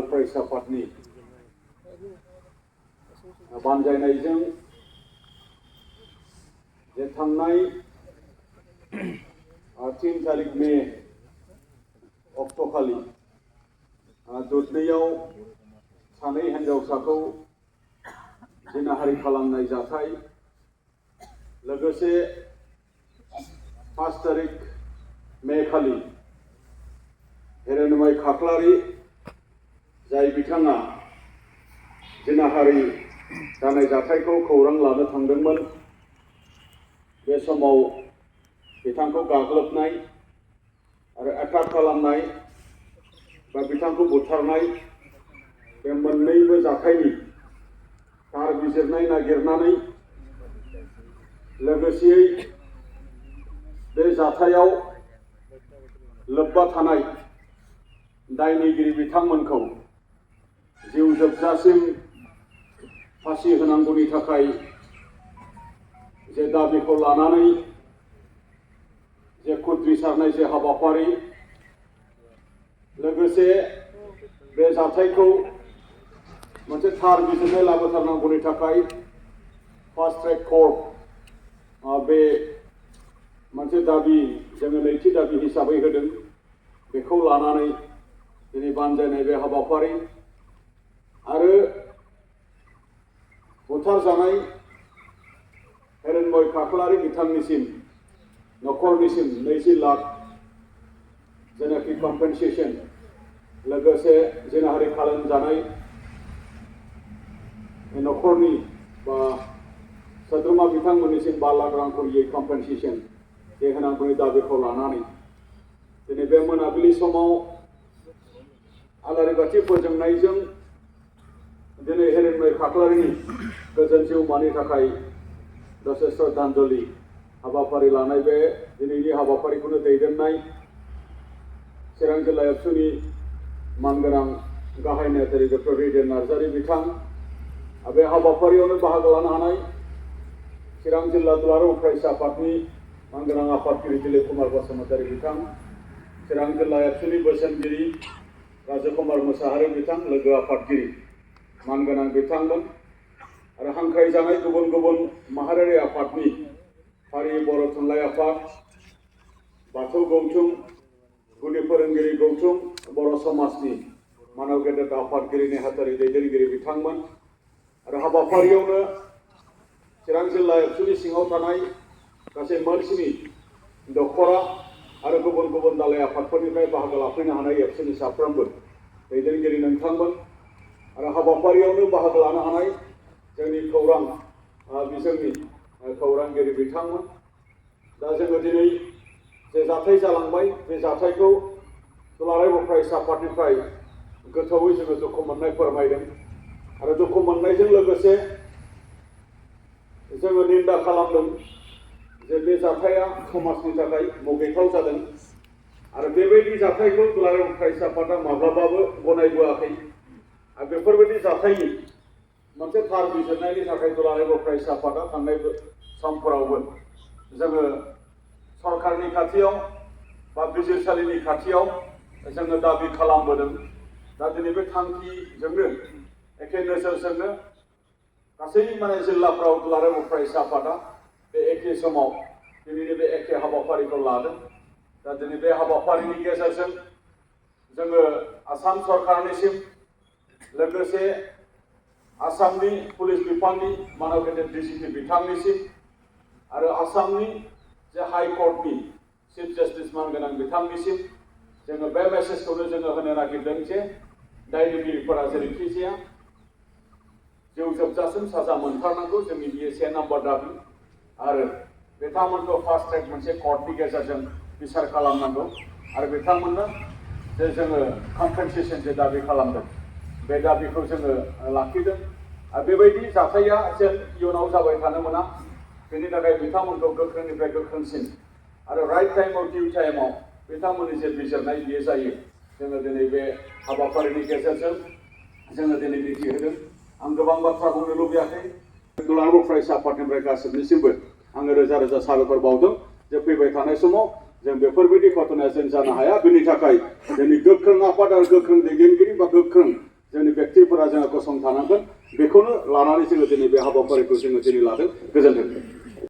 फरायसा आफादनि बानजायनायजों जे थांनाय 3 तारिख मे अक्ट'खालि दुधनैयाव सानै हिन्जावसाखौ जिनाहारि खालामनाय जाथाय लोगोसे 5 तारिख मे खालि हिरण्मय खाख्लारि जाय बिथाङा जिनाहारि जानाय जाथायखौ खौरां लानो थांदोंमोन बे समाव बिथांखौ गाग्लोबनाय आरो एटाक खालामनाय बा बिथांखौ बुथारनाय बे मोन्नैबो जाथायनि थार बिजिरनाय नागिरनानै लोगोसेयै बे जाथायाव लोब्बा थानाय दायनिगिरि बिथांमोनखौ जिउ जोबजासिम फासि होनांगौनि थाखाय जे दाबिखौ लानानै जे खुद्रिसारनाय जे हाबाफारि लोगोसे बे जाथायखौ मोनसे थार बिजिरनाय लाबोथारनांगौनि थाखाय फास्ट ट्रेक कर्ट बे मोनसे दाबि जोङो नैथि दाबि हिसाबै होदों बेखौ लानानै दिनै बानजायनाय बे हाबाफारि आरो बुथारजानाय हिरण्मय खाख्लारि बिथांनिसिम न'खरनिसिम 20 लाख जेनाखि कम्पेनसेसन लोगोसे जिनाहारि खालामजानाय न'खरनि बा सोद्रोमा बिथांमोननिसिम 5 लाख रांखरि कम्पेनसेसन बे होनांगौनि दाबिखौ लानानै दिनै बे मोनाबिलि समाव आलारि बाथि फोजोंनायजों दिनै हिरण्मय खाख्लारिनि गोजोन जिउमानि थाखाय दसे श्रद्धांजलि हाबाफारि लानाय बे दिनैनि हाबाफारिखौनो दैदेननाय चिरां जिल्ला एबसुनि मानगोनां गाहाय नेहाथारि डक्टर रिदेन नार्जारि बिथां बे हाबाफारियावनो बाहागो लानो हानाय चिरां जिल्ला दुलाराय फरायसा आफादनि मानगोनां आफादगिरि दिलीप कुमार बसुमतारी बिथां चिरां जिल्ला एबसुनि बोसोनगिरि राजकुमार मुसाहारि बिथां लोगो आफादगिरि मानगोनां बिथांमोन आरो हांख्रायजानाय गुबुन गुबुन माहारियारि आफादनि फारि बर' थुनलाइ आफाद बाथौ गौथुम गुदि फोरोंगिरि गौथुम बर' समाजनि मानव गेदेर आफादगिरि नेहाथारि दैदेनगिरि बिथांमोन आरो हाबाफारियावनो चिरां जिल्ला एबसुनि सिङाव थानाय गासै मोनस्नि दखरा आरो गुबुन गुबुन दालाय आफादफोरनिफ्राय बाहागो लाफैनो हानाय एबसुनि साफ्रोमबो दैदेनगिरि नोंथांमोन आरो हाबाफारियावनो बाहागो लानो हानाय जोंनि खौरां बिजोंनि खौरांगिरि बिथांमोन दा जोङो दिनै जे जाथाय जालांबाय बे जाथायखौ दुलाराय फरायसा आफादनिफ्राय गोथौयै जोङो दुखु मोननाय फोरमायदों आरो दुखु मोननायजों लोगोसे जोङो निन्दा खालामदों जे बे जाथाया समाजनि थाखाय मुगैथाव जादों आरो बेबायदि जाथायखौ दुलाराय फरायसा आफादा माब्लाबाबो गनायबोआखै आरो बेफोरबायदि जाथायनि मोनसे थार बिजिरनायनि थाखाय दुलाराय फरायसा आफादा थांनाय समफोरावबो जोङो सरकारनि खाथियाव बा बिजिरसालिनि खाथियाव जोङो दाबि खालामबोदों दा दिनै बे थांखिजोंनो एखे नोजोरजोंनो गासै जिल्लाफ्राव दुलाराय फरायसा आफादा बे एखे समाव दिनैनि बे एखे हाबाफारिखौ लादों दा दिनै बे हाबाफारिनि गेजेरजों जोङो आसाम सरकारनिसिम लोगोसे आसामनि पुलिस बिफाननि मानव गेदेर डिसिपि बिथांनिसिम आरो आसामनि जे हाइकर्टनि चिफ जास्टिस मानगोनां बिथांनिसिम जोङो बे मेसेजखौनो जोङो होनो नागिरदों जे दायनिगिरिफोरा जेरैखि जाया जिउ जोबजासिम साजा मोनथारनांगौ जोंनि बियो 1 नाम्बार दाबि आरो बिथांमोनखौ फास्ट ट्रेक मोनसे कर्टनि गेजेरजों बिसार खालामनांगौ आरो बिथांमोननो जे जोङो कम्पेनसेसन जे दाबि खालामदों बे दाबिखौ जोङो लाखिदों आरो बेबायदि जाथाया जेन इयुनाव जाबाय थानो मोना बेनि थाखाय बिथांमोनखौ गोख्रोंनिफ्राय गोख्रोंसिन आरो राइट टाइमाव डिउ टाइमाव बिथांमोननि जे बिजिरनाय बियो जायो जोङो दिनै बे हाबाफारिनि गेजेरजों जोङो दिनै मिथिहोदों आं गोबां बाथ्रा बुंनो लुबैयाखै दुलाराय फरायसा आफादनिफ्राय गासिबनिसिमबो आङो रोजा रोजा साबायखर बावदों जे फैबाय थानाय समाव जों बेफोरबायदि घटनाया जों जानो हाया बेनि थाखाय जोंनि गोख्रों आफाद आरो गोख्रों दैदेनगिरि बा गोख्रों जोङो गसंथानांगोन बेखौनो लानानै जोङो दिनै बे हाबाफारिखौ जोङो दिनै लादों गोजोन्थों